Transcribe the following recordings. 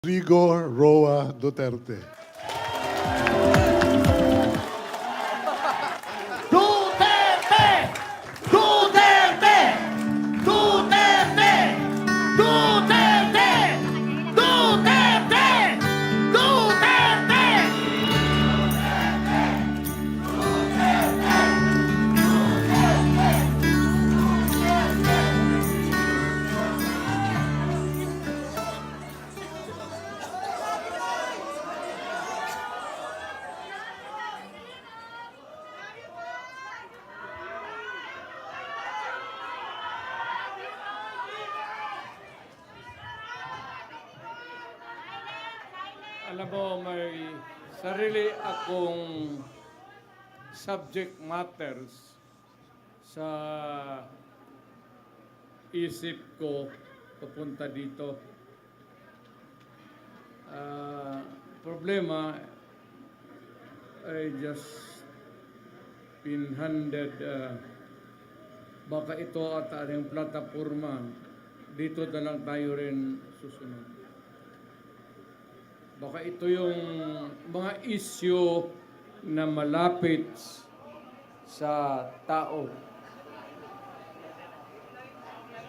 Rodrigo Roa Duterte. Duterte! Duterte! Duterte! Duterte! Duterte! Duterte! Alam mo, may sarili akong subject matters sa isip ko papunta dito. Problema, I just been handed baka ito at yung plataforma, dito na lang tayo rin susunod. Baka ito yung mga issue na malapit sa tao.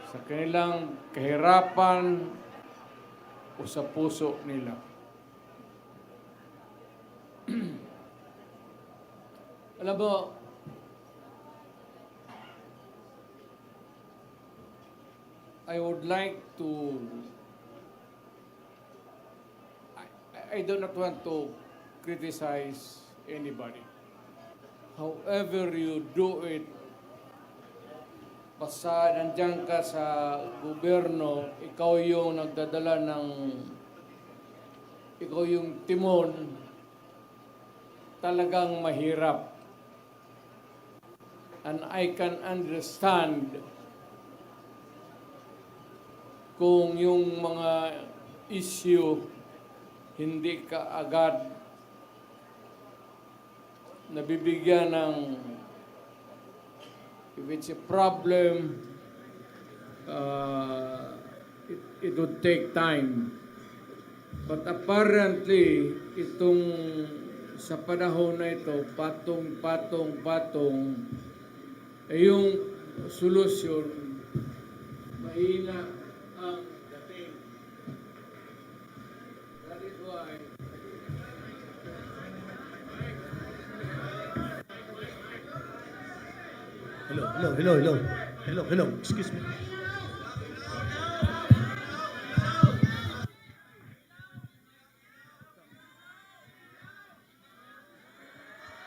Sa kanilang kahirapan o sa puso nila. Alam mo, I would like to I do not want to criticize anybody. However you do it, basta nandiyan ka sa gobyerno, ikaw yung nagdadala ikaw yung timon, talagang mahirap. And I can understand kung yung mga issue hindi ka agad nabibigyan ng, if it's a problem, it would take time. But apparently, itong sa panahon na ito, patong, yung solusyon, mahina ang dating. That is why Hello. Excuse me.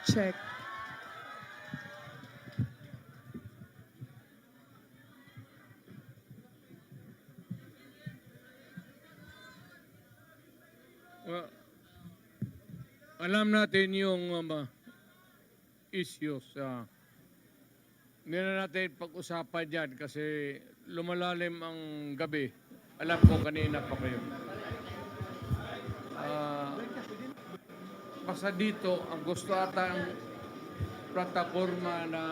Check. well, alam natin yung issues. Hindi na natin pag-usapan yan kasi lumalalim ang gabi. Alam ko kanina pa kayo. Basta dito, ang gusto ata ang plataforma na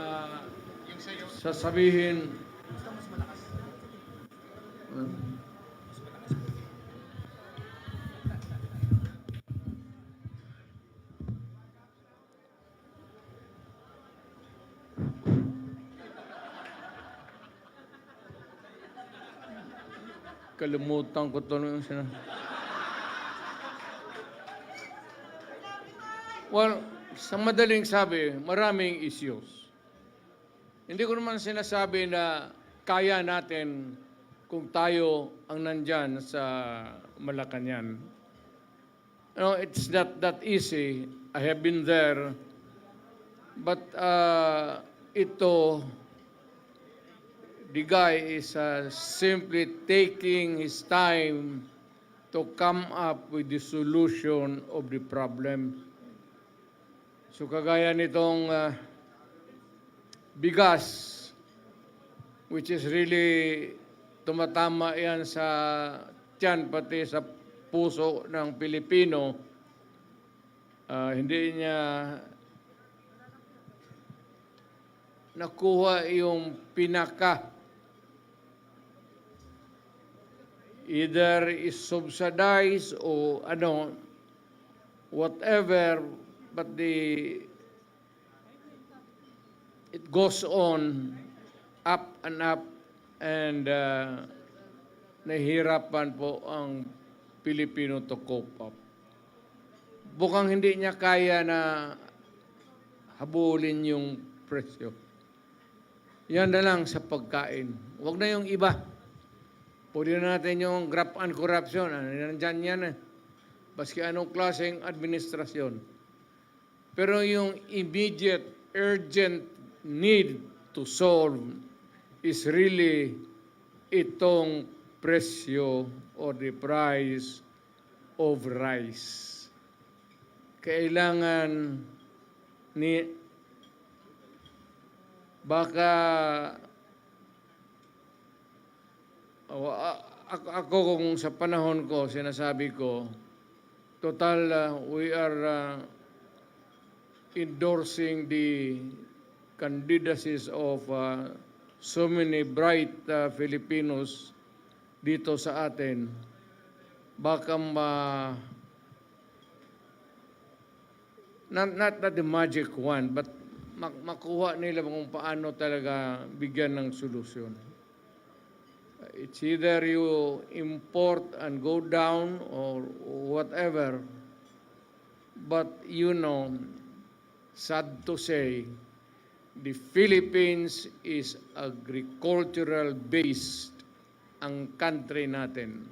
sasabihin. Kalimutan ko ito yung Well, sa madaling sabi, maraming issues. Hindi ko naman sinasabi na kaya natin kung tayo ang nandyan sa Malacanang. No, it's not that easy. I have been there. But the guy is simply taking his time to come up with the solution of the problem. So kagaya nitong bigas, which is really tumatama yan sa tiyan pati sa puso ng Pilipino, hindi niya nakuha yung pinaka either is subsidized o ano, whatever, but it goes on up and nahihirapan po ang Pilipino to cope up. Bukang hindi niya kaya na habulin yung presyo. Yan na lang sa pagkain. Huwag na yung iba. Pwede na natin yung graft and corruption. Nandyan yan eh. Baski anong klaseng administrasyon. Pero yung immediate, urgent need to solve is really itong presyo or the price of rice. Kailangan ni baka ako kung sa panahon ko sinasabi ko total we are endorsing the candidacies of so many bright Filipinos dito sa atin. Baka not the magic one, but makuha nila kung paano talaga bigyan ng solusyon. It's either you import and go down or whatever, but you know, sad to say, the Philippines is agricultural based ang country natin.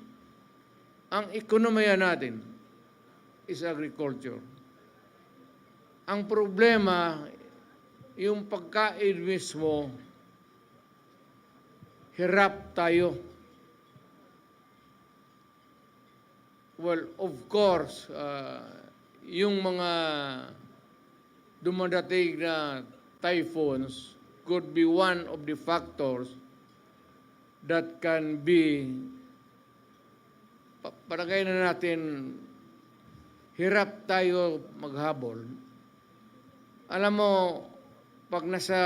Ang ekonomiya natin is agriculture. Ang problema, yung pagkain mismo, hirap tayo. Well, of course, yung mga dumadating na typhoons could be one of the factors that can be, palagay na natin, hirap tayo maghabol. Alam mo, pag nasa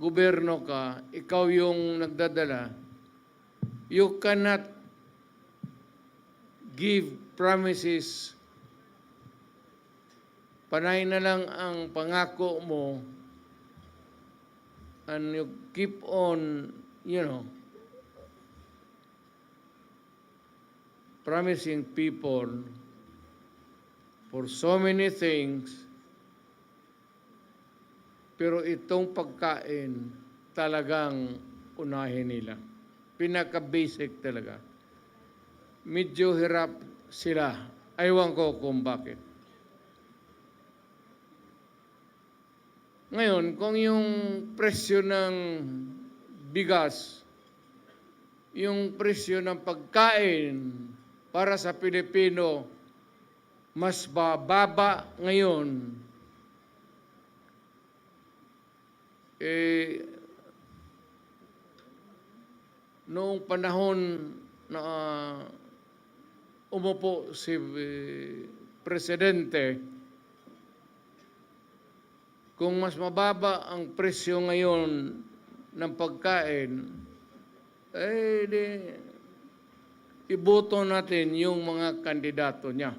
gobyerno ka, ikaw yung nagdadala, you cannot give promises. Panay na lang ang pangako mo and you keep on, promising people for so many things. Pero itong pagkain, talagang unahin nila. Pinaka-basic talaga. Medyo hirap sila. Aywan ko kung bakit. Ngayon, kung yung presyo ng bigas, yung presyo ng pagkain para sa Pilipino, mas bababa ngayon, noong panahon na umupo si Presidente, kung mas mababa ang presyo ngayon ng pagkain, iboto natin yung mga kandidato niya.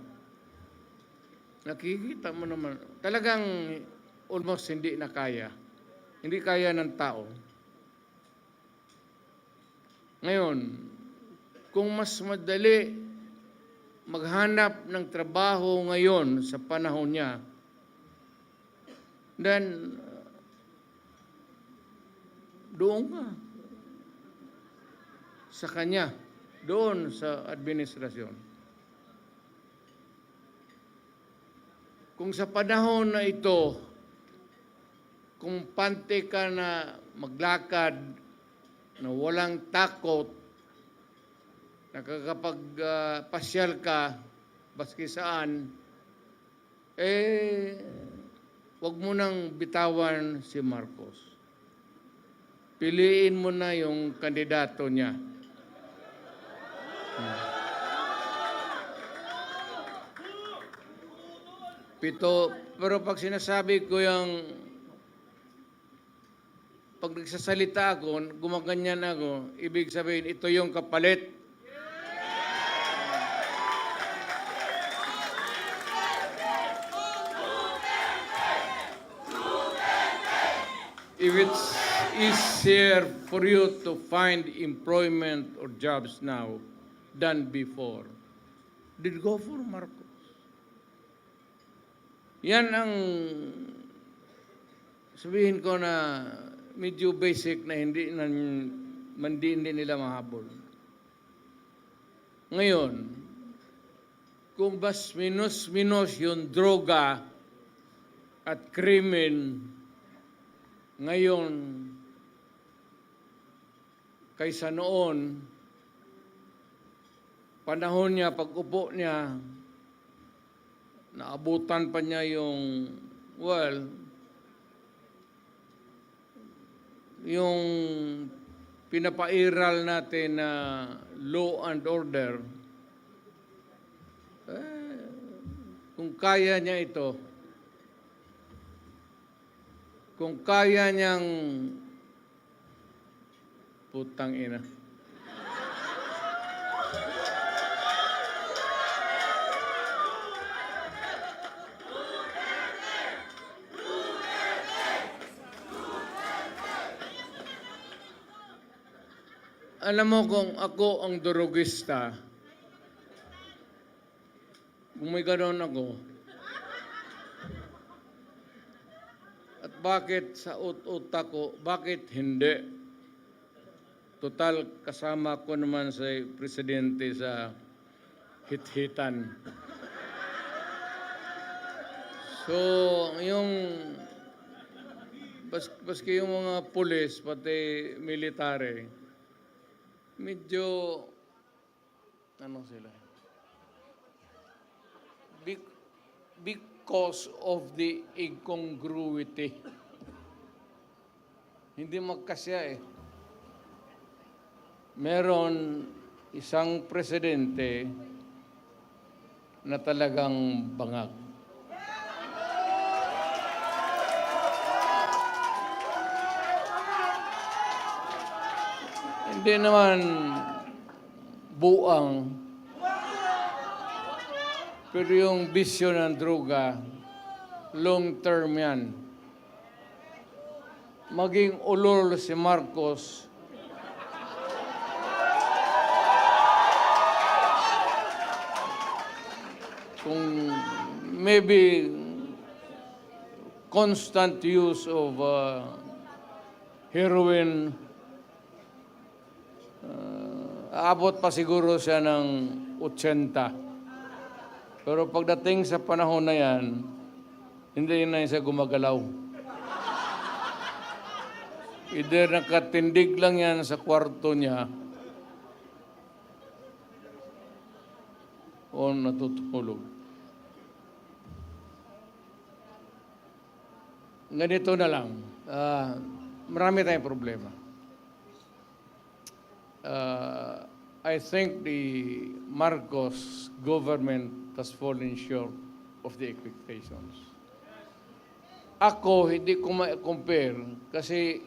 Nakikita mo naman, talagang almost hindi na kaya. Hindi kaya ng tao. Ngayon, kung mas madali maghanap ng trabaho ngayon sa panahon niya, then doon ka sa kanya, doon sa administrasyon. Kung sa panahon na ito, kung pante ka na maglakad, na walang takot, nakakapagpasyal ka, baski saan, wag mo nang bitawan si Marcos. Piliin mo na yung kandidato niya. Pero pag sinasabi ko yung pag nagsasalita ako, gumaganyan ako, ibig sabihin, ito yung kapalit. If it's easier for you to find employment or jobs now than before, did go for Marcos. Yan ang sabihin ko na medyo basic na hindi nila mahabol. Ngayon, kung bas minus yung droga at krimen ngayon kaysa noon, panahon niya, pag-upo niya, naabutan pa niya yung, yung pinapairal natin na law and order, kung kaya niya ito, kung kaya niyang putang ina. Alam mo kung ako ang durugista, kung may gano'n ako, at bakit sa utak ko, bakit hindi? Total, kasama ko naman sa presidente sa hit-hitan. So, yung baski yung mga pulis, pati military, medyo, ano sila? Because of the incongruity. Hindi magkasya eh. Meron isang presidente na talagang bangag. Hindi naman buang, pero yung bisyo ng droga, long term yan. Maging ulol si Marcos, kung maybe constant use of heroin, aabot pa siguro siya ng 80. Pero pagdating sa panahon na yan, hindi na siya gumagalaw. Either nakatindig lang yan sa kwarto niya o natutulog. Ganito na lang. Marami tayong problema. I think the Marcos government has fallen short of the expectations. Ako, hindi ko ma-compare kasi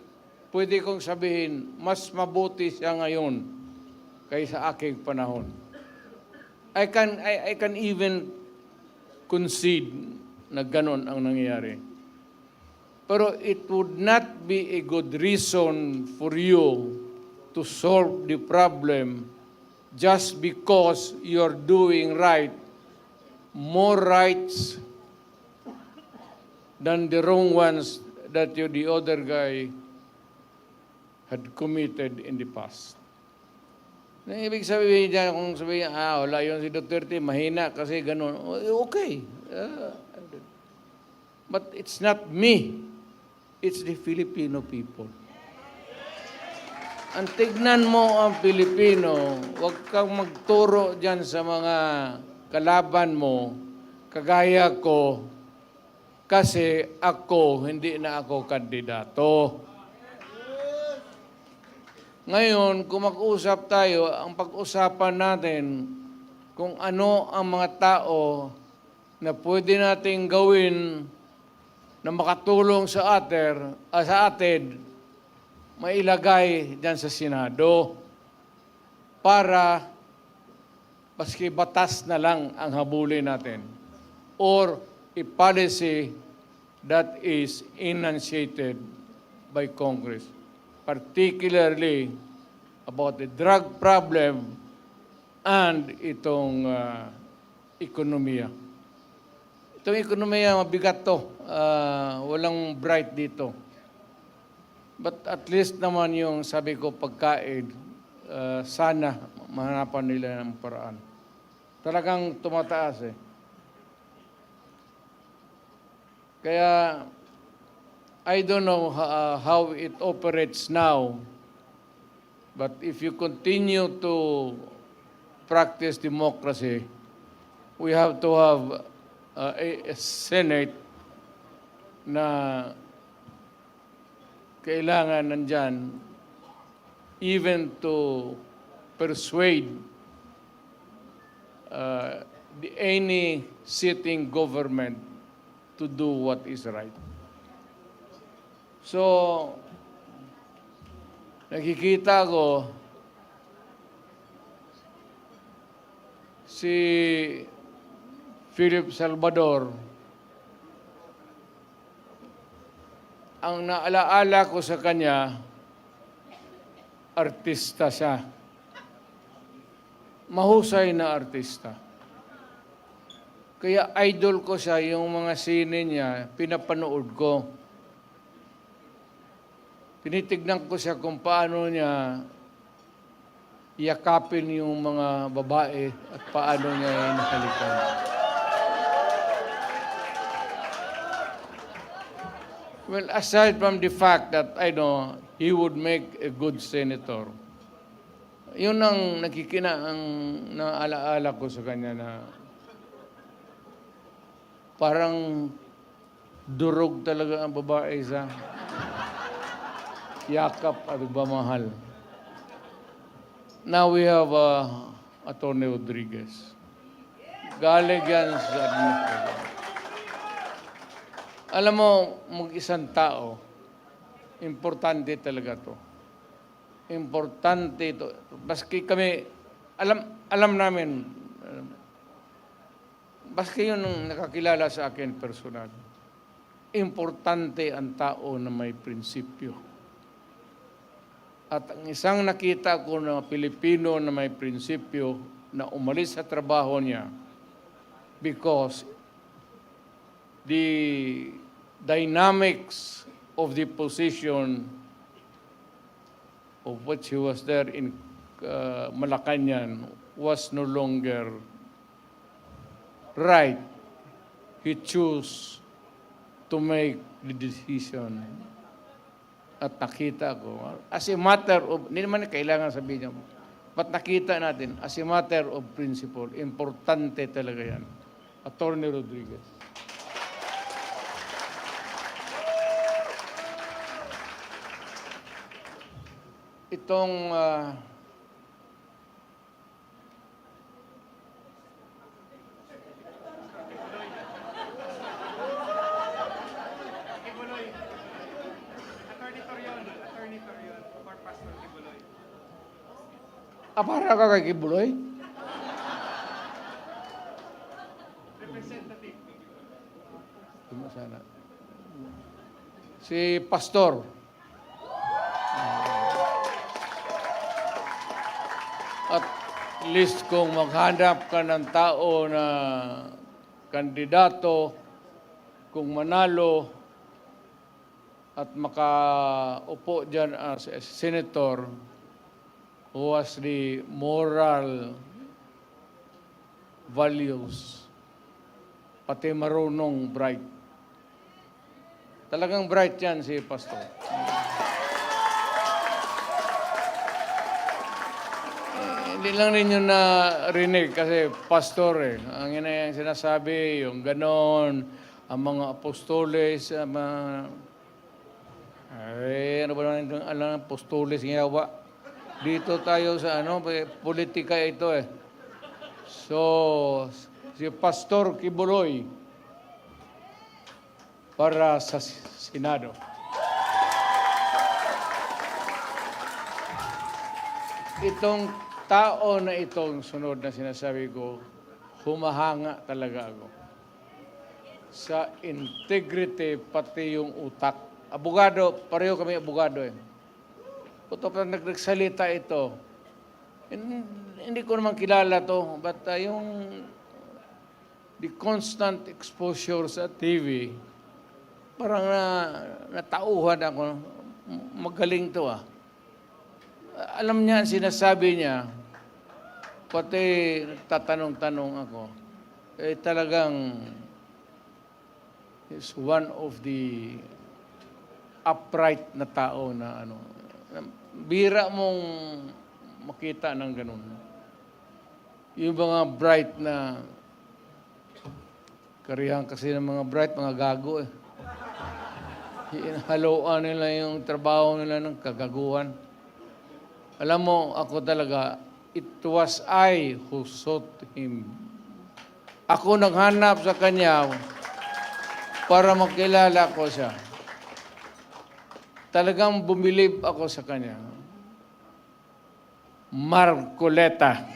pwede kong sabihin, mas mabuti siya ngayon kaysa aking panahon. I can even concede na ganon ang nangyayari. Pero it would not be a good reason for you to solve the problem just because you're doing right, more rights than the wrong ones that the other guy had committed in the past. Na ibig sabihin dyan, kung sabihin, wala yun si Duterte, mahina kasi ganun. Okay. But it's not me. It's the Filipino people. Ang tignan mo ang Pilipino, huwag kang magturo dyan sa mga kalaban mo, kagaya ko, kasi ako, hindi na ako kandidato. Ngayon, kung mag-usap tayo, ang pag-usapan natin kung ano ang mga tao na pwede nating gawin na makatulong sa atin mailagay dyan sa Senado para paski batas na lang ang habulin natin or a policy that is enunciated by Congress, particularly about the drug problem and itong ekonomiya. Itong ekonomiya, mabigat to. Walang bright dito. But at least naman yung sabi ko pagkain, sana mahanapan nila ng paraan. Talagang tumataas eh. Kaya I don't know how it operates now, but if you continue to practice democracy, we have to have a Senate na kailangan nandyan even to persuade any sitting government to do what is right. So, nakikita ko si Philip Salvador, ang naalaala ko sa kanya, artista siya. Mahusay na artista. Kaya idol ko siya, yung mga sine niya, pinapanood ko. Tinitignan ko siya kung paano niya yakapin yung mga babae at paano niya hinahalikan. Well, aside from the fact that I know he would make a good senator, yun ang ang naalaala ko sa kanya na parang durog talaga ang babae sa yakap at pagmamahal. Now we have Atty. Rodriguez. Galing yan sa administration. Alam mo, mag-isang tao, importante talaga to. Importante ito. Baski kami, alam namin, baski yun ang nakakilala sa akin personal. Importante ang tao na may prinsipyo. At ang isang nakita ko na Pilipino na may prinsipyo na umalis sa trabaho niya because the dynamics of the position of which he was there in Malacanang was no longer right. He chose to make the decision. At nakita ko, as a matter of, hindi naman kailangan sabihin niya, but nakita natin, as a matter of principle, importante talaga yan. Atty. Rodriguez. Itong para ka kay Kibuloy? Representative. Sana. Si Pastor. At least kung maghanap ka ng tao na kandidato, kung manalo at makaupo dyan as a senator, who has the moral values, pati marunong bright. Talagang bright yan si Pastor. Hindi lang ninyo narinig kasi pastor eh. Ang ina yung sinasabi, yung ganon, ang mga apostoles, ano ba naman yung apostoles ng yawa? Dito tayo sa politika ito eh. So, si Pastor Kibuloy para sa Senado. itong tao na itong sunod na sinasabi ko, humahanga talaga ako sa integrity pati yung utak. Abogado, pareho kami abogado eh. Puto pa nagsalita ito, hindi ko naman kilala to, but yung the constant exposure sa TV, parang natauhan ako, magaling to ah. Alam niya, sinasabi niya, pati tatanong-tanong ako, eh talagang is one of the upright na tao na ano. Bira mong makita ng ganun. Yung mga bright na, karihan kasi ng mga bright, mga gago eh. Hinahaluan nila yung trabaho nila ng kagaguhan. Alam mo, ako talaga, it was I who sought him. Ako naghanap sa kanya para makilala ko siya. Talagang bumilib ako sa kanya. Marcoleta.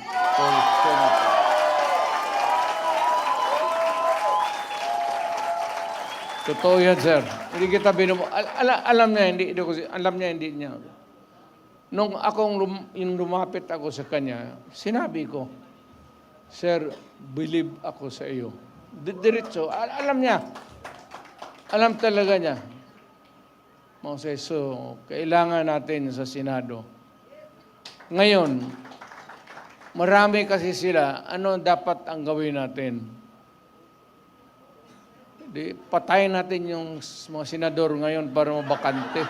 Totoo yan, sir. Hindi kita alam niya, hindi niya. Nung yung lumapit ako sa kanya, sinabi ko, Sir, believe ako sa iyo. Diretso, alam niya. Alam talaga niya. So, kailangan natin sa Senado. Ngayon, marami kasi sila, ano dapat ang gawin natin? Patayin natin yung mga senador ngayon para mabakante.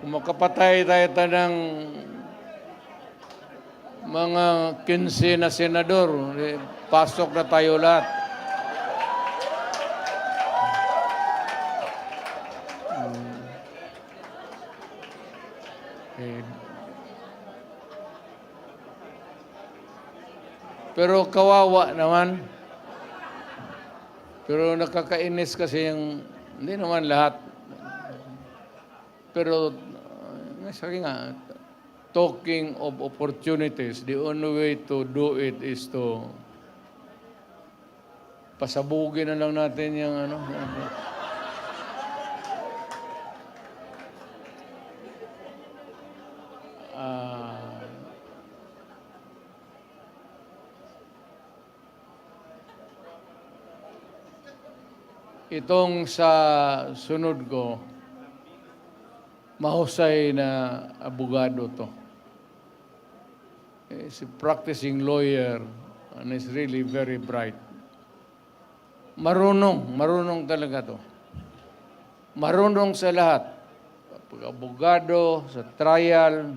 Kung makapatay tayo ng mga 15 na senador, pasok na tayo lahat. Pero kawawa naman. Pero nakakainis kasi yung, hindi naman lahat. Pero, sabi nga, talking of opportunities, the only way to do it is to pasabugin na lang natin yung ano. Itong sa sunod ko, mahusay na abogado to. He's a practicing lawyer and is really very bright. Marunong talaga to. Marunong sa lahat. Pag-abogado, sa trial,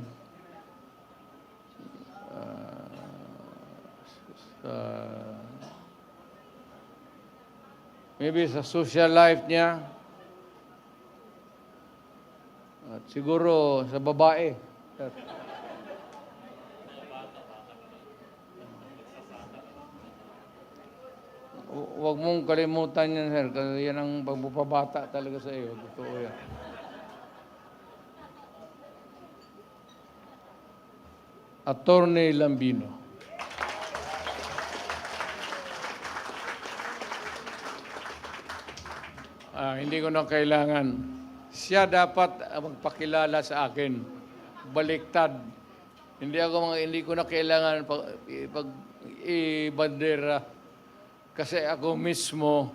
maybe sa social life niya, at siguro sa babae. Huwag mong kalimutan yan, sir, kasi yan ang pagpapabata talaga sa iyo. Totoo yan. Attorney Lambino. Hindi ko na kailangan. Siya dapat magpakilala sa akin. Baliktad. Hindi ko na kailangan ibandera. Kasi ako mismo,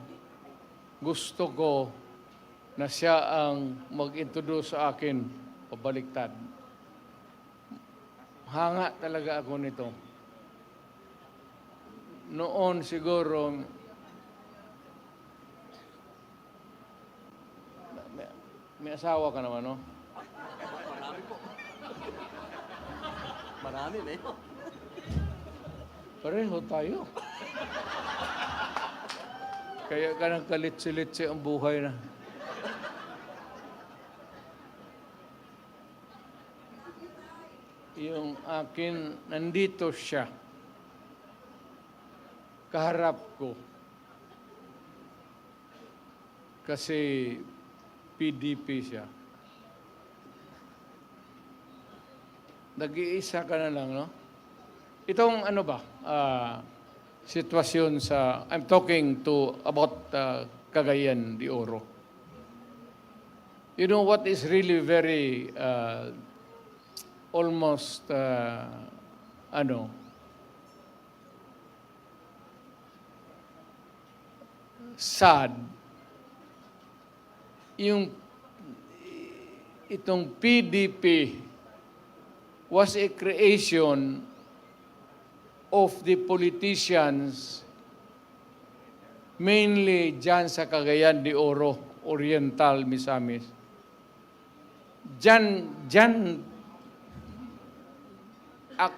gusto ko na siya ang mag-introduce sa akin. Pabaliktad. Hanga talaga ako nito. Noon siguro, may asawa ka naman, no? Marami po. Marami, Mayor. Pareho tayo. Kaya ka nang kalitsi-litsi ang buhay na. Yung akin, nandito siya. Kaharap ko. Kasi PDP siya. Nag-iisa ka na lang, no? Itong ano ba, sitwasyon sa, I'm talking about Cagayan de Oro. You know what is really very, almost, sad, itong PDP was a creation of the politicians mainly dyan sa Cagayan de Oro, Oriental, Misamis. Dyan,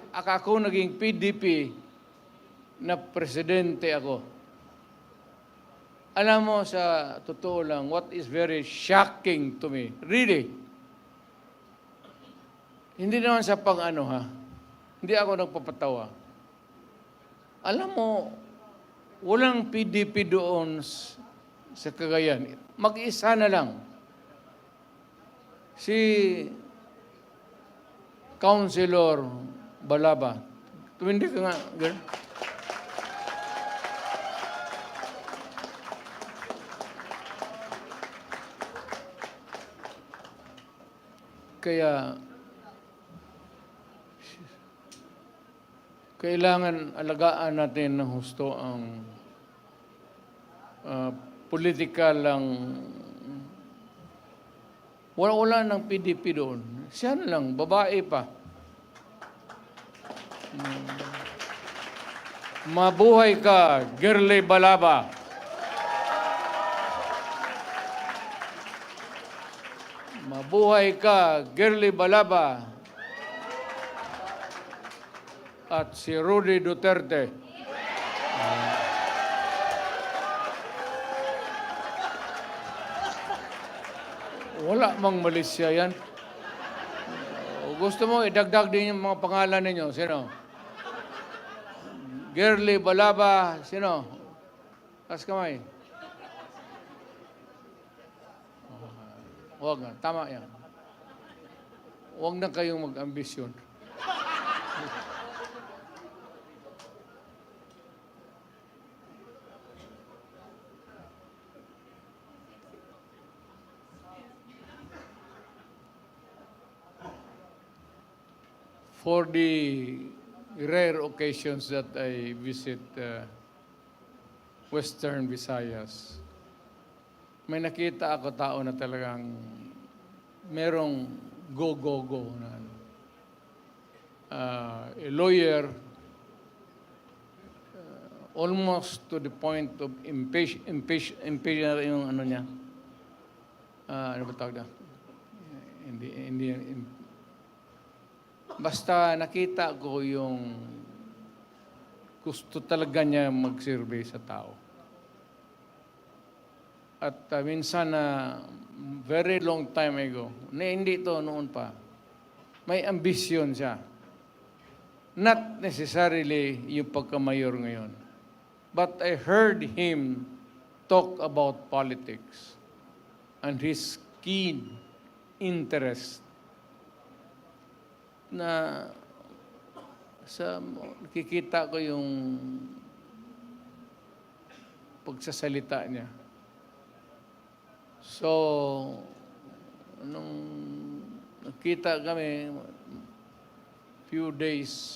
ako naging PDP na presidente ako. Alam mo, sa totoo lang, what is very shocking to me, really, hindi naman sa pang-ano ha, hindi ako nagpapatawa. Alam mo, walang PDP doon sa Cagayan. Mag-isa na lang. Si Councilor Balaba. Tumindi ka nga, girl. Kaya, kailangan alagaan natin ng husto ang political ang wala ng PDP doon. Siya na lang, babae pa. Mabuhay ka, Girly Balaba. Mabuhay ka, Girly Balaba. At si Rudy Duterte. Wala mang Malaysia yan. Gusto mo, idagdag din yung mga pangalan ninyo. Sino? Girly Balaba. Sino? Taas kamay. Huwag na. Tama yan. Huwag na kayong mag-ambisyon. For the rare occasions that I visit Western Visayas, may nakita ako tao na talagang merong go na a lawyer almost to the point of impatient yung ano niya. Ano ba tawag na? Basta nakita ko yung gusto talaga niya mag-survey sa tao. At minsan very long time ago, hindi ito noon pa, may ambisyon siya. Not necessarily yung pagkamayor ngayon. But I heard him talk about politics and his keen interest na nakikita ko yung pagsasalita niya. So, nung nakita kami few days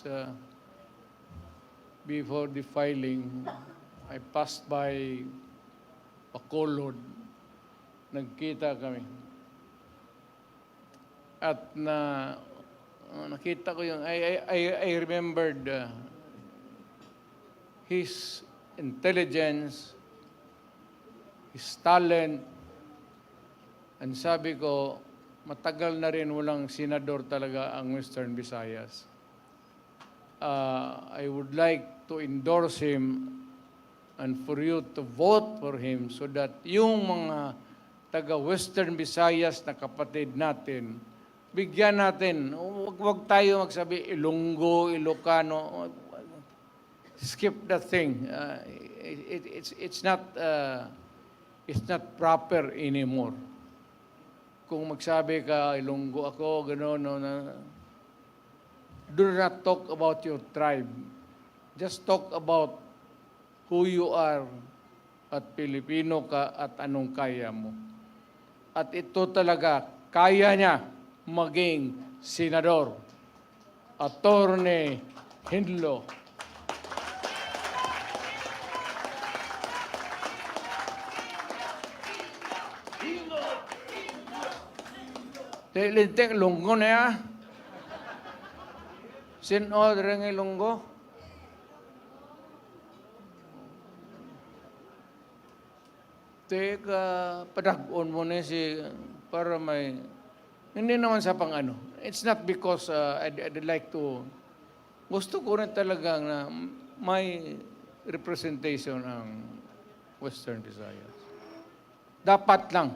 before the filing, I passed by Bacolod. Nagkita kami. At nakita ko yung, I remembered his intelligence, his talent, and sabi ko, matagal na rin walang senador talaga ang Western Visayas. I would like to endorse him and for you to vote for him so that yung mga taga-Western Visayas na kapatid natin, bigyan natin. Huwag tayo magsabi Ilonggo, Ilocano. Skip that thing. It's not is not proper anymore. Kung magsabi ka, Ilonggo ako, gano'n, no, do not talk about your tribe. Just talk about who you are at Pilipino ka at anong kaya mo. At ito talaga, kaya niya maging senador. Attorney Hinlo. Lintek lunggo na ya. Sino rin ng lunggo? Teka, padagon mo na si para may hindi naman sa pang ano. It's not because I'd like to gusto ko rin talaga na may representation ang Western Visayas. Dapat lang.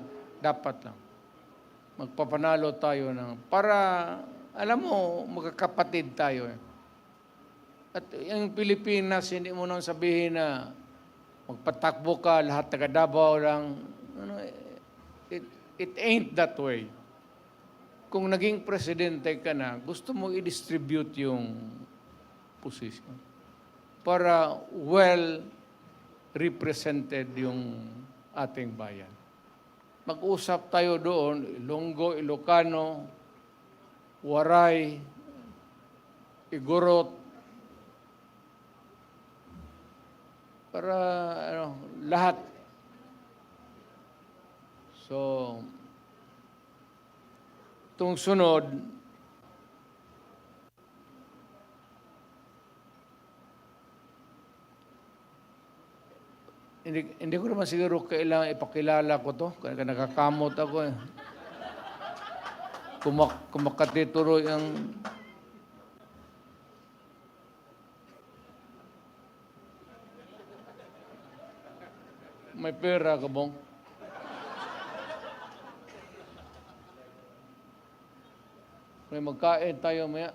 Magpapanalo tayo ng, para, alam mo, magkakapatid tayo. At yung Pilipinas, hindi mo nang sabihin na magpatakbo ka, lahat taga Davao lang. It ain't that way. Kung naging presidente ka na, gusto mo i-distribute yung position para well represented yung ating bayan. Mag-usap tayo doon, Ilonggo, Ilocano, Waray, Igorot, para lahat. So, itong sunod, hindi ko naman siguro kailangan ipakilala ko to. Kaya nakakamot ako eh. Kumakati tuloy ang... May pera ka bong? May magkain tayo maya.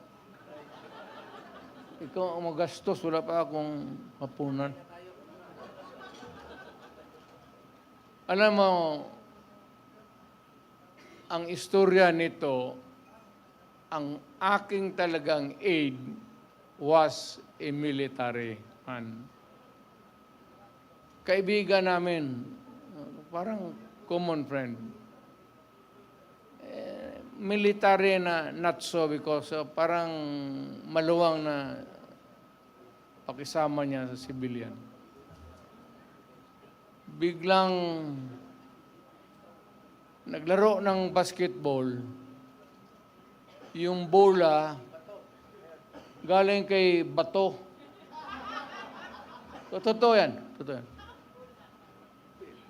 Ikaw ang magastos, wala pa akong hapunan. Alam mo, ang istorya nito, ang aking talagang aide was a military man. Kaibigan namin, parang common friend. Military na not so because parang maluwang na pakisama niya sa civilian. Biglang naglaro ng basketball, yung bola galing kay Bato. Totoo yan.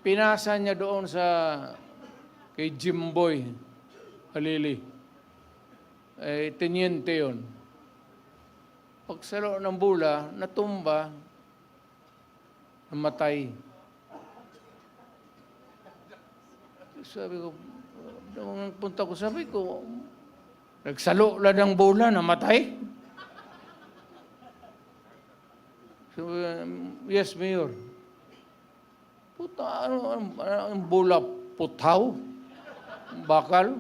Pinasa niya doon sa kay Jimboy Halili. Teniente yun. Pagsalo ng bola, natumba, namatay. Sabi ko, nung punta ko, sabi ko, nagsalo lang ng bola, namatay? Sabi, yes, Mayor. Puta, ang bola, putaw? Bakal?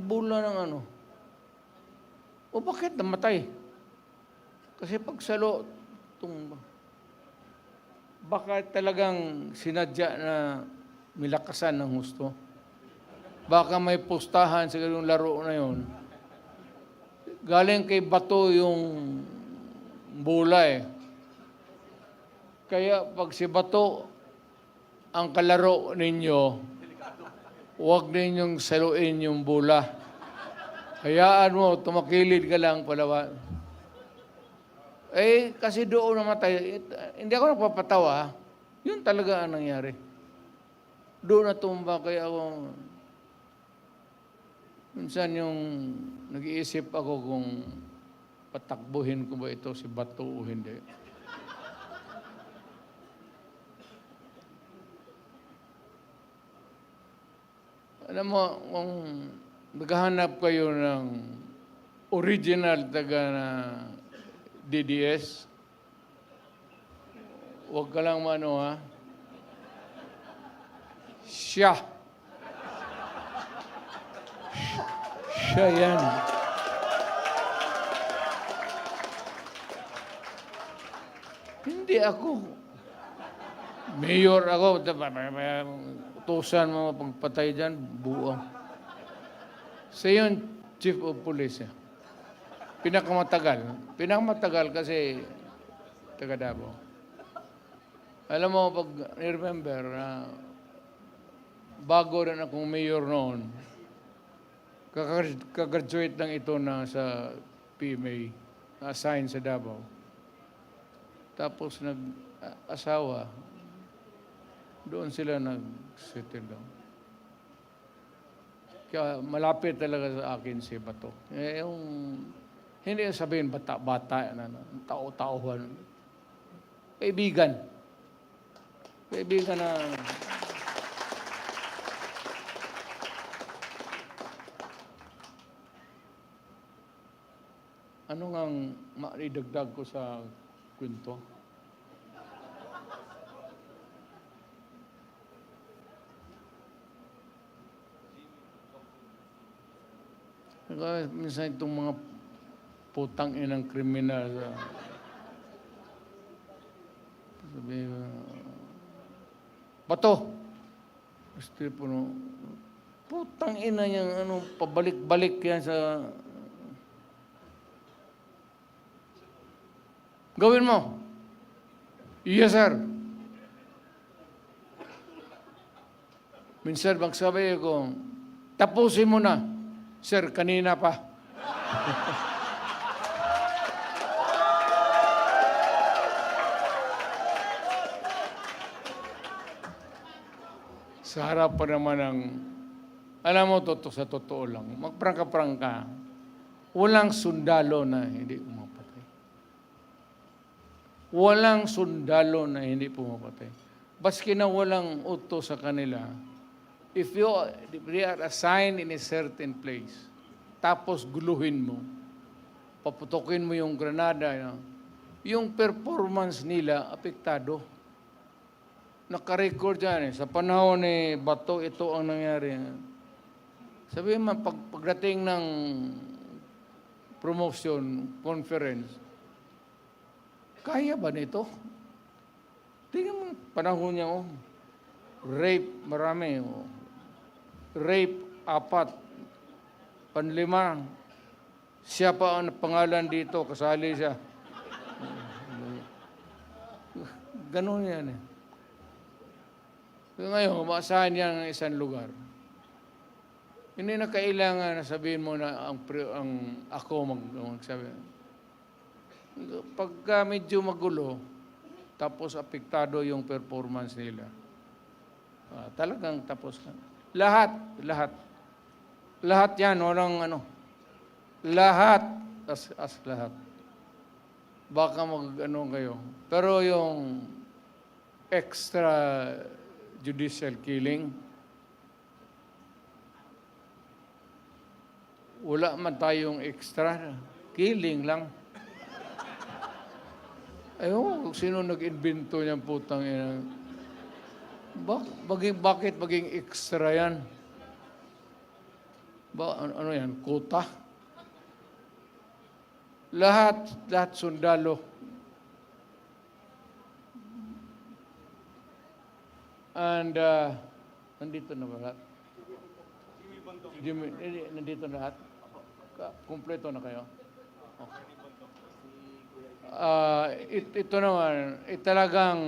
Bola ng ano? O bakit namatay? Kasi pagsalo, tumba. Baka talagang sinadya na milakasan ng husto. Baka may pustahan sa ganung laro na yon. Galing kay Bato yung bola eh. Kaya pag si Bato ang kalaro ninyo, huwag ninyong saluin yung bola. Hayaan mo, tumakilid ka lang palawa. Kasi doon namatay. Hindi ako nagpapatawa. Yun talaga ang nangyari. Doon natumba kaya ako. Minsan yung nag-iisip ako kung patakbuhin ko ba ito si Bato o hindi. Alam mo, kung maghahanap kayo ng original taga na DDS, huwag ka lang mano ha. Siya. Siya yan. Hindi ako. Mayor ako. Utusan mo pagpatay dyan, buo. Siya yung chief of police. Pinakamatagal. Pinakamatagal kasi taga Davao. Alam mo, pag remember, bago rin akong mayor noon, kakagraduate lang ito na sa PMA, na-assign sa Davao. Tapos nag-asawa, doon sila nag-settle down. Kaya malapit talaga sa akin si Bato. Hindi sabihin bata-bata, tao-tauhan. Kaibigan. Kaibigan na... Ano ngang maidagdag ko sa kwento? Minsan itong mga putang inang kriminal, sabi, Bato, gusto po no, putang ina niyang pabalik-balik yan sa... Gawin mo. Yes, sir. Minsan magsabi ko, tapusin mo na. Sir, kanina pa. Sa harap pa naman ng, alam mo, sa totoo lang, magprangka-prangka, walang sundalo na hindi pumapatay. Walang sundalo na hindi pumapatay. Baski na walang utos sa kanila, if they are assigned in a certain place, tapos guluhin mo, paputokin mo yung granada, yung performance nila apektado. Naka-record yan. Sa panahon ni Bato, ito ang nangyari. Sabihin mo, pagdating ng promotion, conference, kaya ba nito? Tingnan mo, panahon niya, rape, marami, rape, 4, panlima, siya pa ang pangalan dito, kasali siya. Ganon yan eh. Ngayon, maasahan yan ng isang lugar. Hindi na kailangan na sabihin mo na ako magsabi. Pagka medyo magulo, tapos apektado yung performance nila, talagang tapos ka. Lahat. Lahat yan, walang lahat, as lahat. Baka kayo. Pero yung extra judicial killing, wala man tayong extra killing lang. Ayun, sino nag-invento niyang putang ina? Bakit maging extra yan? Ano yan? Kota? Lahat sundalo. And, nandito na ba lahat? Jimmy, nandito na lahat? Kumpleto na kayo? Okay. Ito naman, talagang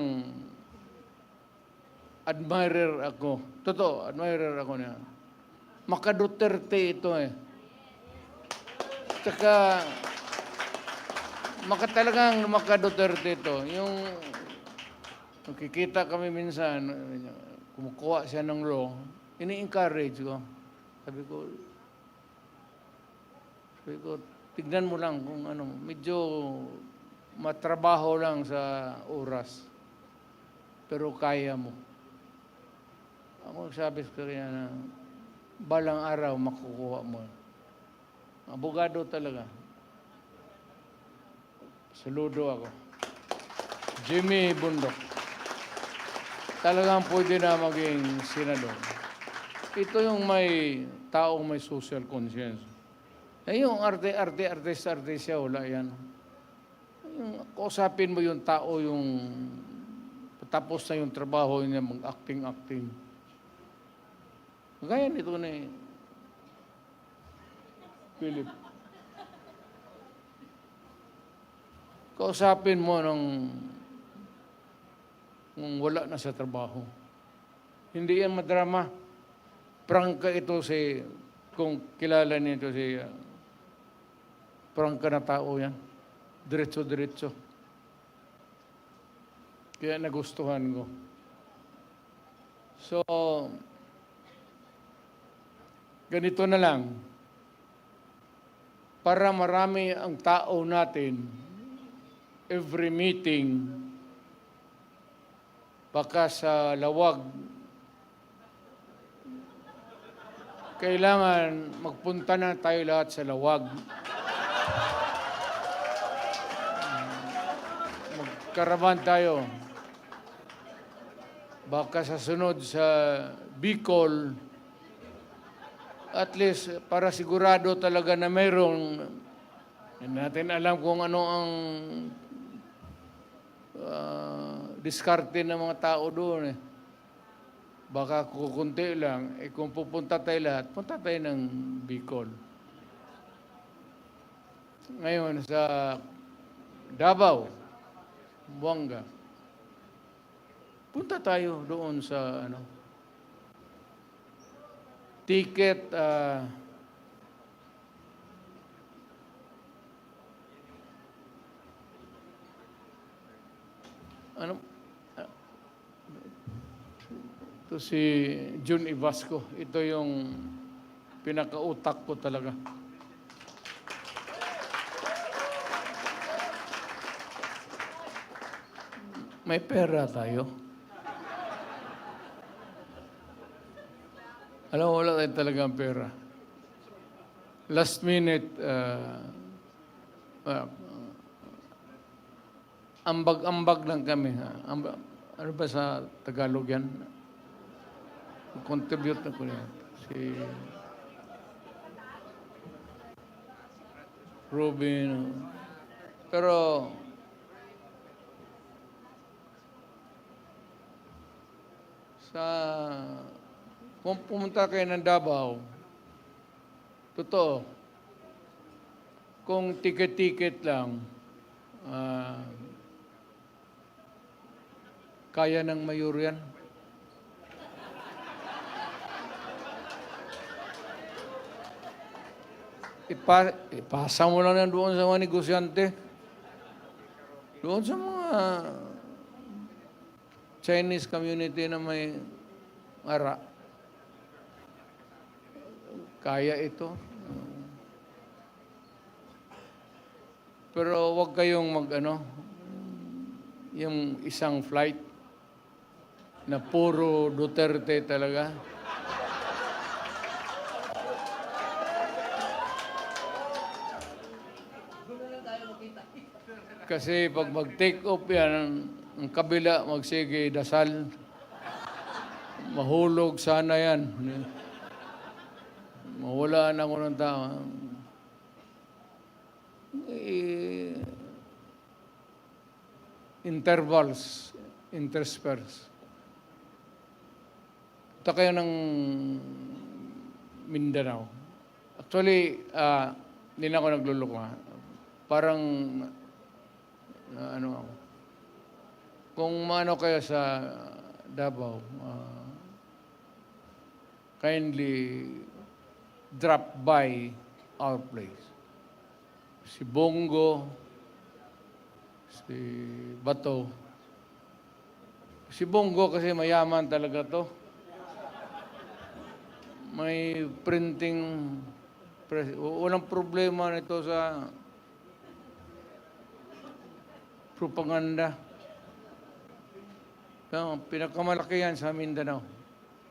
admirer ako. Totoo, admirer ako niya. Maka-Duterte ito eh. Tsaka, talagang maka-Duterte ito. Yung, nakikita kami minsan, kumukuha siya ng law, ini-encourage ko. Sabi ko, tignan mo lang kung medyo matrabaho lang sa oras. Pero kaya mo. Ako sabi ko kaya na, balang araw makukuha mo. Abogado talaga. Saludo ako. Jimmy Bundok. talagang pwede na maging senador. Ito yung may taong may social conscience. Eh yung artista, wala yan. Yung kausapin mo yung tao, yung tapos na yung trabaho niya, mag-acting. Gaya nito ni Philip. Kausapin mo nung wala na sa trabaho. Hindi yan madrama. Prangka ito kung kilala nito prangka na tao yan. Diretso. Kaya nagustuhan ko. So, ganito na lang. Para marami ang tao natin, every meeting, baka sa lawag, kailangan magpunta na tayo lahat sa lawag. Magkaraban tayo. Baka sa sunod sa Bicol, at least para sigurado talaga na mayroong, hindi natin alam kung ano ang diskarte ng mga tao doon. Baka kukunti lang, kung pupunta tayo lahat, punta tayo ng Bicol. Ngayon sa Davao, Buanga, punta tayo doon sa ticket, ito si Jun Ibasco. Ito yung pinakautak ko talaga. May pera tayo. Alam mo, wala tayo talagang pera. Last minute, ambag-ambag lang kami. Ano ba sa Tagalog yan? Contribute na ko yan. Si Robin. Pero kung pumunta kayo ng Davao, totoo, kung ticket-ticket lang, kaya ng mayor yan. Ipasa mo lang yan doon sa mga negosyante. Doon sa mga Chinese community na may ara. Kaya ito. Pero wag kayong yung isang flight na puro Duterte talaga. Kasi pag mag-take off yan, ang kabila magsige dasal. Mahulog sana yan. Mawala na ako ng tao. Intervals, intersperse. Ito kayo ng Mindanao. Actually, hindi na ako nagluloko. Parang, kung maano kayo sa Davao, kindly drop by our place. Si Bongo, si Bato. Si Bongo kasi mayaman talaga to. May printing press. Walang problema nito sa propaganda. Pinakamalaki yan sa Mindanao.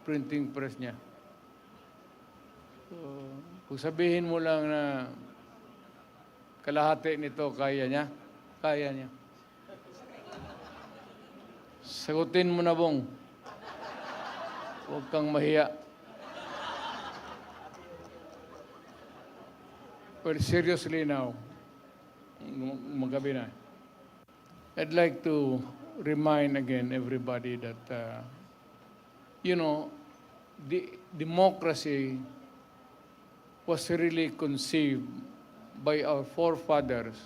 Printing press niya. So, kung sabihin mo lang na kalahati nito, kaya niya. Kaya niya. Sagutin mo na, Bong. Huwag kang mahiya. Well, seriously now, magabi na. I'd like to remind again everybody that, the democracy was really conceived by our forefathers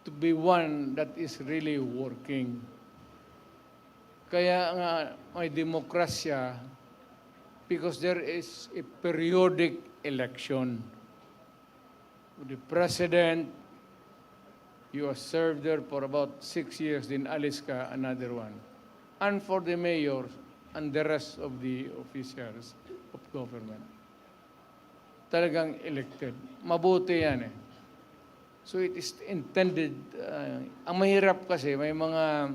to be one that is really working. Kaya nga may demokrasya because there is a periodic election. The president, you are served there for about 6 years, then alis ka, another one. And for the mayors and the rest of the officials of government. Talagang elected. Mabuti yan eh. So it is intended, ang mahirap kasi may mga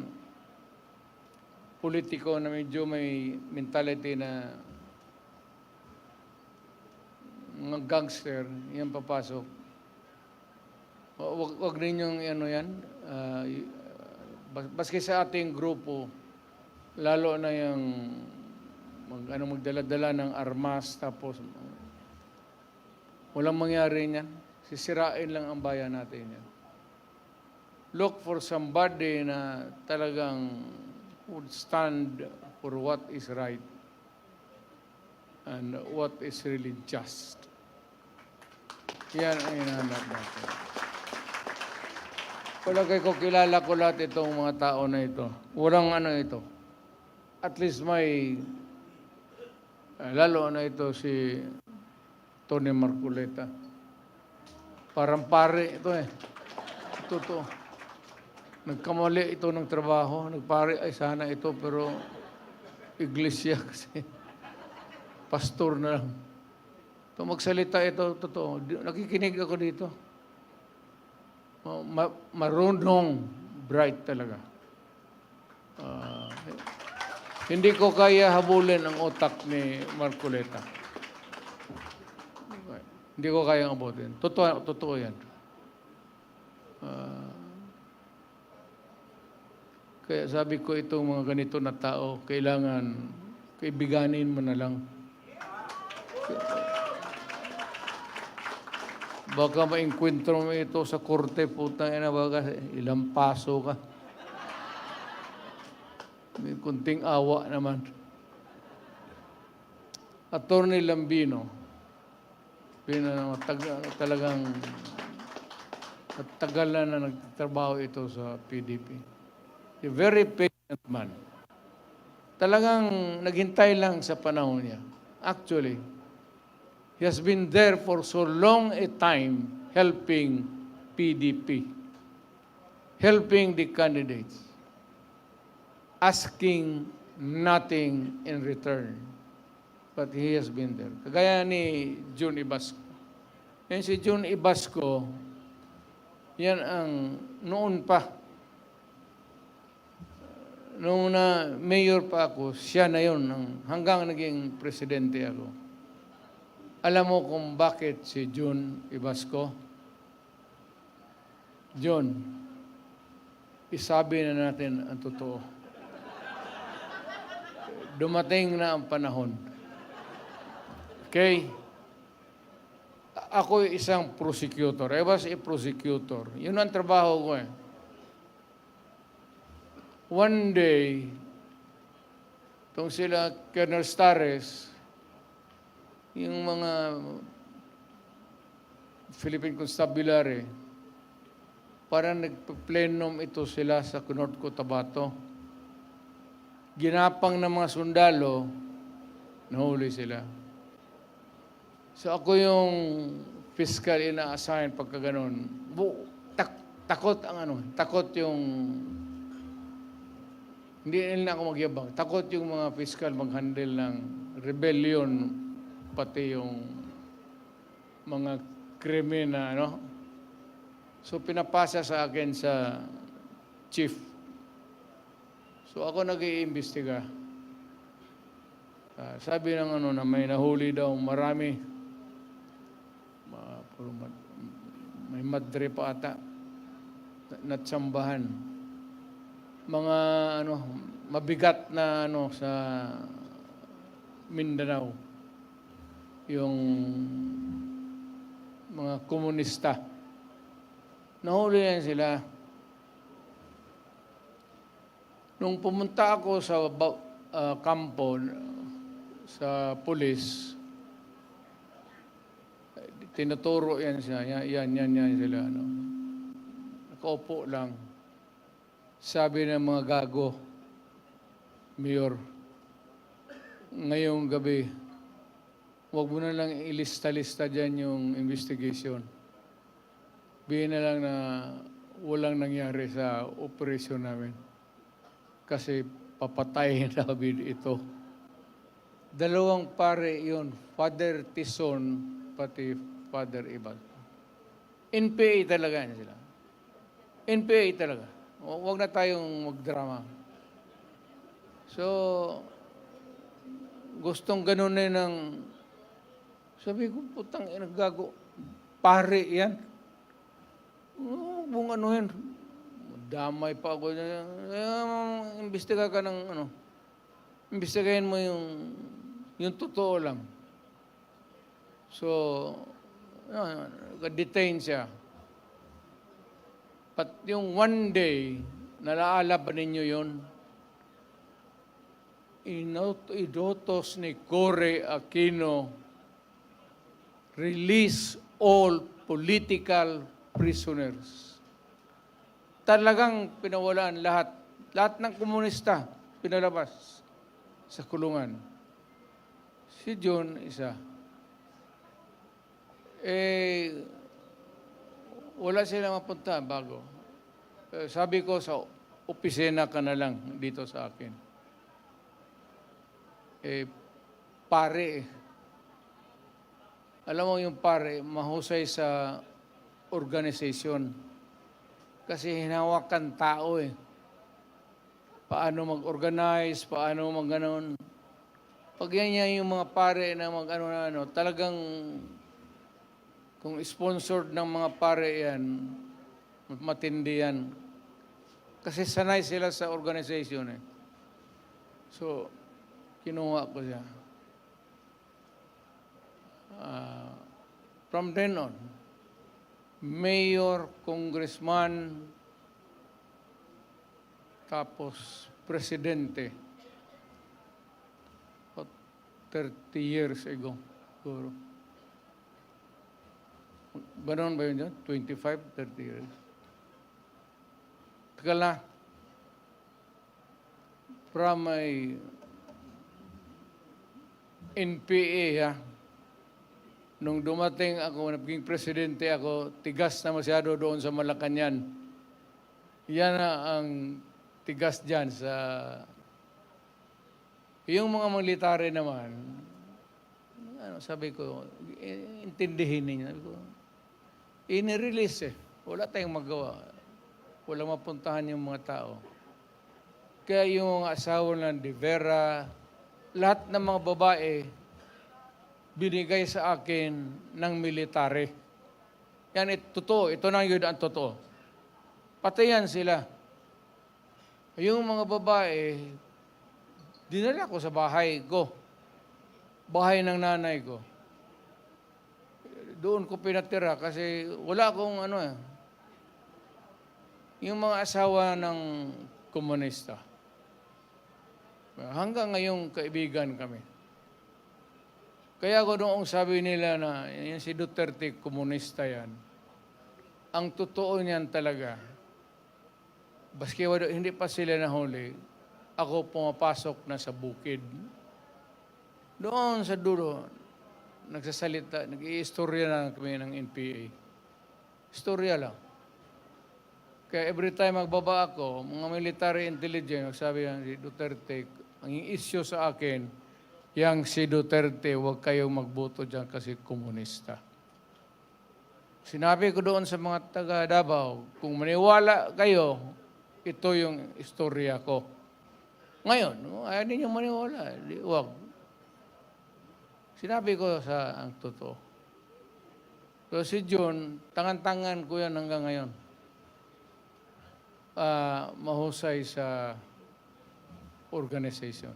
politiko na medyo may mentality na mga gangster, yan papasok. Wag ninyong yan. Baski sa ating grupo, lalo na yung magdala-dala ng armas, tapos walang mangyari niyan. Sisirain lang ang bayan natin yan. Look for somebody na talagang would stand for what is right and what is really just. Yan ang hinahanap natin. Palagay ko, kilala ko lahat itong mga tao na ito. Walang ito. At least may, lalo na ito si Tony Marcoleta. Parang pare ito eh. Totoo. Nagkamali ito ng trabaho. Nagpare, ay sana ito, pero iglesia kasi. Pastor na lang. Ito magsalita ito, totoo. Nakikinig ako dito. Marunong, bright talaga. Hindi ko kaya habulin ang utak ni Marcoleta. Hindi ko kaya abutin. Totoo yan. Kaya sabi ko itong mga ganito na tao, kailangan kaibiganin mo na lang. Baka ma-enkwentro mo ito sa korte, putang ina, baka ilang paso ka. May kunting awa naman. Attorney Lambino, talagang tagal na nagtatrabaho ito sa PDP. A very patient man. Talagang naghintay lang sa panahon niya. Actually, he has been there for so long a time helping PDP, helping the candidates, asking nothing in return. But he has been there. Kagaya ni June Ibasco. Yan si June Ibasco, yan ang noon pa, noong na mayor pa ako, siya na yun, hanggang naging presidente ako. Alam mo kung bakit si June Ibasco? John, isabi na natin ang totoo. Dumating na ang panahon. Okay? Ako isang prosecutor. I was a prosecutor. Yun ang trabaho ko eh. One day, itong sila Colonel Stares, yung mga Philippine Constabulary, parang nagpa-plenum ito sila sa North Cotabato. Ginapang ng mga sundalo, nahuli sila. So ako yung fiscal ina-assign pagka ganun. Takot ang takot yung, hindi nila ako magyabang, takot yung mga fiscal mag-handle ng rebellion, pati yung mga krimen na, So, pinapasa sa akin sa chief. So, ako nag-iimbestiga. Sabi ng na may nahuli daw marami. May madre pa ata. Natsambahan. Mga, mabigat na, sa Mindanao. Yung mga komunista. Nahuli yan sila. Nung pumunta ako sa kampo, sa pulis, tinuturo yan siya. Yan sila. Ano. Nakaupo lang. Sabi ng mga gago, Mayor, ngayong gabi, huwag mo na lang ilista-lista dyan yung investigation. Bihin na lang na walang nangyari sa operasyon namin. Kasi papatayin namin ito. Dalawang pare yun, Father Tison, pati Father Ibal. NPA talaga yan sila. NPA talaga. Huwag na tayong magdrama. So, gustong ganun na ng, sabi ko, putang gago, pare yan. Kung ano yan, damay pa ako. Imbestiga ka ng ano, imbestigahin mo yung totoo lang. So, detain siya. But yung one day, nalaala ba ninyo yun? Inutos ni Cory Aquino, release all political prisoners. Talagang pinawalaan lahat. Lahat ng komunista, pinalabas sa kulungan. Si John, isa. Wala sila mapunta bago. Sabi ko, sa opisina ka na lang dito sa akin. Pare, alam mo yung pare, mahusay sa organization. Kasi hinawakan tao Paano mag-organize, paano mag-ganon. Pag yan yung mga pare na mag-ano, talagang kung sponsored ng mga pare yan, matindi yan. Kasi sanay sila sa organization So, kinuha ko siya. From then on, mayor, congressman, tapos presidente. 30 years ago. Siguro. Ganon ba yun dyan? 25, 30 years. Tagal na. From my NPA, nung dumating ako, naging presidente ako, tigas na masyado doon sa Malacanang. Yan na ang tigas dyan sa... Yung mga military naman, sabi ko, intindihin ninyo. Sabi ko, inirelease Wala tayong magawa. Wala mapuntahan yung mga tao. Kaya yung mga asawa ng De Vera, lahat ng mga babae, binigay sa akin ng military. Yan, totoo. Ito na yun ang totoo. Patayan sila. Yung mga babae, dinala ko sa bahay ko. Bahay ng nanay ko. Doon ko pinatira kasi wala akong yung mga asawa ng komunista. Hanggang ngayong kaibigan kami. Kaya ko noong sabi nila na yung si Duterte, komunista yan. Ang totoo niyan talaga, baski hindi pa sila nahuli, ako pumapasok na sa bukid. Doon sa dulo, nagsasalita, nag-i-istorya na kami ng NPA. Istorya lang. Kaya every time magbaba ako, mga military intelligence, sabi yan si Duterte, ang issue sa akin, yang si Duterte, huwag kayong magboto dyan kasi komunista. Sinabi ko doon sa mga taga Davao, kung maniwala kayo, ito yung istorya ko. Ngayon, ayaw ninyo maniwala. Huwag. Sinabi ko sa ang totoo. So si John, tangan-tangan ko yan hanggang ngayon. Mahusay sa organization.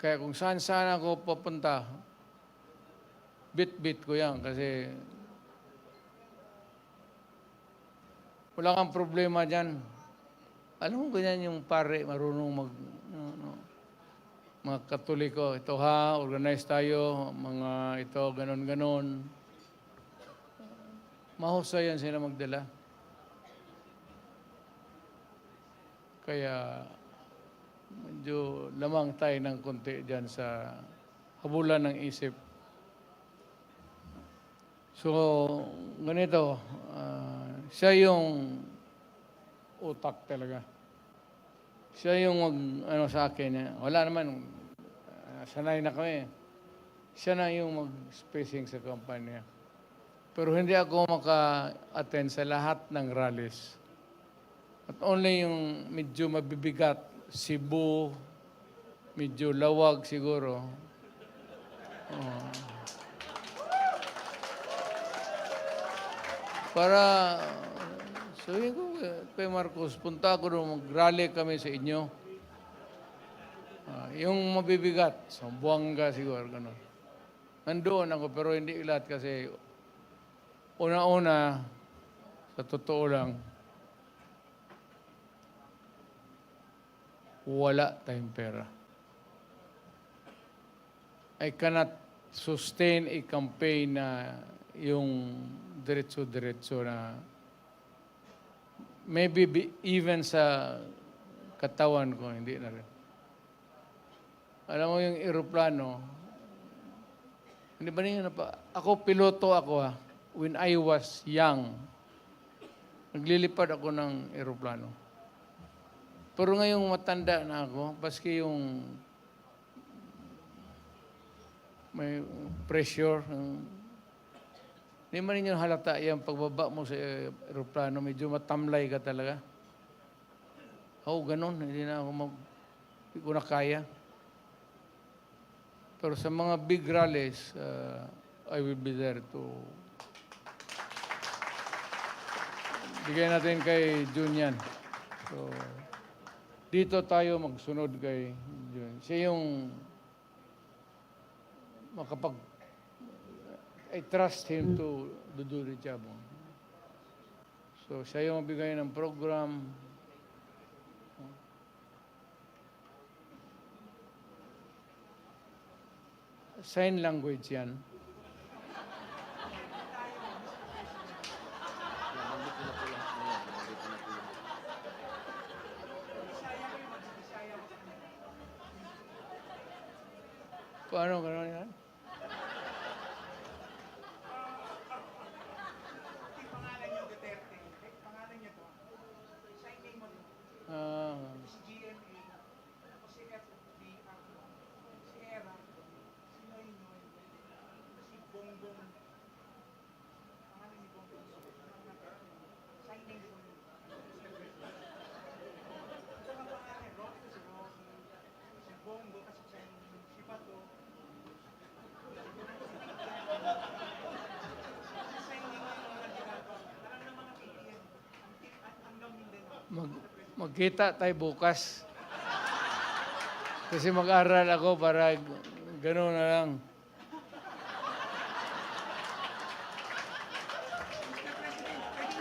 Kaya kung saan-saan ako papunta, bit-bit ko yan kasi wala kang problema dyan. Alam mo, ganyan yung pare, marunong mga Katoliko. Ito ha, organize tayo, mga ito, ganon-ganon. Mahusay yan sila magdala. Kaya medyo lamang tayo ng konti dyan sa habulan ng isip. So, ganito, siya yung utak talaga. Siya yung sa akin. Wala naman, sanay na kami. Siya na yung mag-spacing sa kampanya. Pero hindi ako maka-attend sa lahat ng rallies. At only yung medyo mabibigat, Cebu, medyo lawag siguro. Para, sabihin ko kay Marcos, punta ako doon, mag-rally kami sa inyo. Yung mabibigat, sa Buanga siguro, gano'n. Nandoon ako, pero hindi lahat kasi una-una, sa totoo lang, wala tayong pera. I cannot sustain a campaign na yung diretso-diretso na maybe even sa katawan ko, hindi na rin. Alam mo yung eroplano, hindi ba niyo ako, piloto ako when I was young. Naglilipad ako ng eroplano. Pero ngayong matanda na ako, paski yung may pressure, hindi man ninyo halata yung pagbaba mo sa aeroplano, medyo matamlay ka talaga. Ganun, hindi ko na kaya. Pero sa mga big rallies, I will be there to bigay natin kay Jun yan. So, dito tayo magsunod kay Jun. Siya yung I trust him to do the job. So, siya yung magbigay ng program. Sign language yan. Paano gano'n yan? Magkita tayo bukas. Kasi mag-aral ako para gano'n na lang.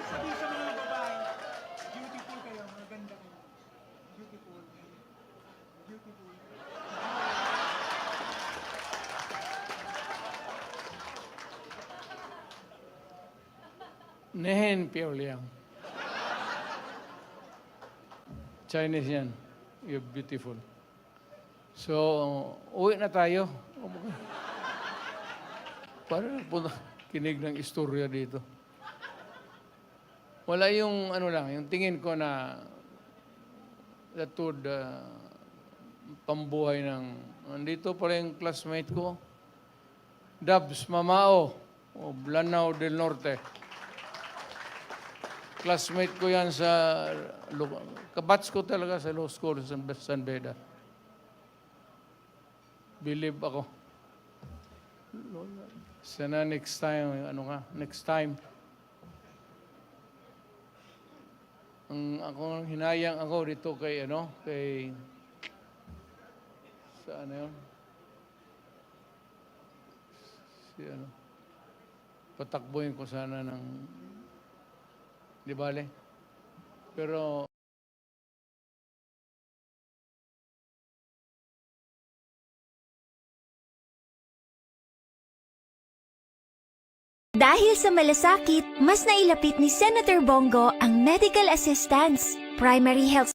Sabi sa mga babae, beautiful kayo, maganda kayo. Beautiful. Beautiful. Nehen Piauliang. Chinese yan. You're beautiful. So, uwi na tayo. Para kinig ng istorya dito. Wala yung yung tingin ko na that would pambuhay ng, nandito pala yung classmate ko, Dabs Mamao, o Lanao del Norte. Classmate ko yan sa, kabats ko talaga sa law school sa San Beda. Believe ako. Sana next time, next time. Hinayang ako dito kay, sa ano yun? Si ano. Patakbuhin ko sana ng di bale. Pero Dahil sa malasakit, mas nailapit ni Senator Bongo ang medical assistance, primary health